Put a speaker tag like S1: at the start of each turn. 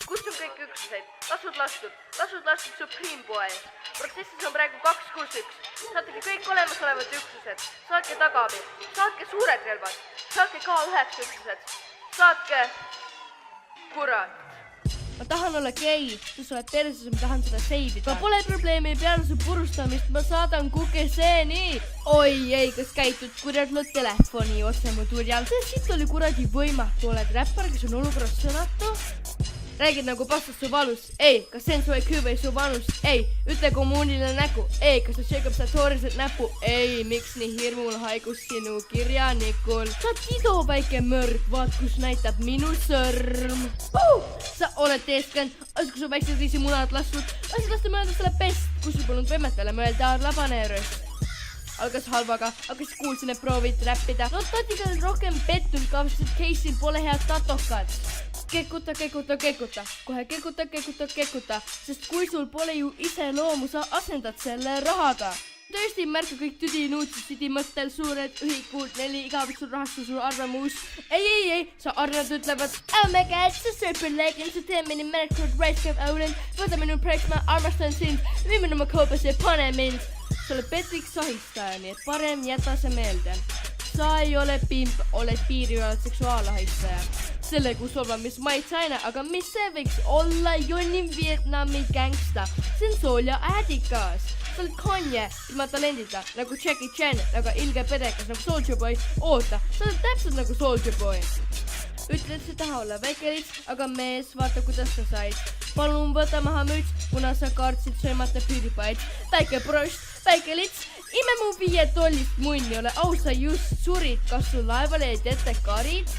S1: Kus on kõik üksused? Lasud lastud Supreme poe ees. Protsessis on praegu 261. Saatke kõik olemasolevad üksused. Saatke tagabi. Saatke suured relvad. Saatke K9 üksused. Saatke... Kurat.
S2: Ma tahan olla gei, sa oled perses, ma tahan seda seivida. Ma pole probleemi peale su purustamist, ma saadan kukeseeni. Oi ei, kas käitud kurjad mu telefoni otse mu turjal? See siit oli kuradi võimatu, oled räppar, kes on olukorras sõnatu? Räägid nagu pastas su valus. Ei, kas sensu ei küve su vanus? Ei, ütle kommuunile nägu. Ei, kas sa tšekab satooriselt näpu? Ei, miks nii hirmul haigus sinu kirjanikul? Sa tido väike mörg, vaat kus näitab minu sõrm. Sa oled teeskend, kui su väikse riisi munad lastud. Asjad laste mööda selle pest, kus sul polnud võimetele mõelda labane röst. Algas halvaga, aga siis kuulsin, et proovid räppida. No tatiga on rohkem pettunud, kavast, et Casey'l pole head tatokad. Kekuta, kohe kekuta, sest kui sul pole ju ise loomu, sa asendad selle rahaga. Tõesti märka kõik tüdi nuudsid sidi mõttel suured ühikud, 4 igavik sul rahastus sul arvamus. Ei, sa arnad ütlevad, oh my god, sa super legend, sa tee minu märkud, raiskav õulen, võta minu preks, ma armastan sind, vii minu oma koobas ja pane mind. Sa oled petlik sahistaja, nii et parem jäta see meelde. Sa ei ole pimp, oled piirialal seksuaalahistaja. Selle kui solvamis Mai China, aga mis see võiks olla Jonni Vietnami gangsta? See on sool ja äädikas. Sa oled Kanye, ilma talendita, nagu Jackie Chan, nagu ilge pedekas, nagu Soulja Boy. Oota, sa oled täpselt nagu Soulja Boy. Ütled, sa taha olla väikelits, aga mees, vaata kuidas sa said. Palun võta maha müts, kuna sa kaartsid söömata püüripaid. Väike prost, väikelits, ime mu $5 munni, ole ausa just surid, kas su laeval jäid ette karid?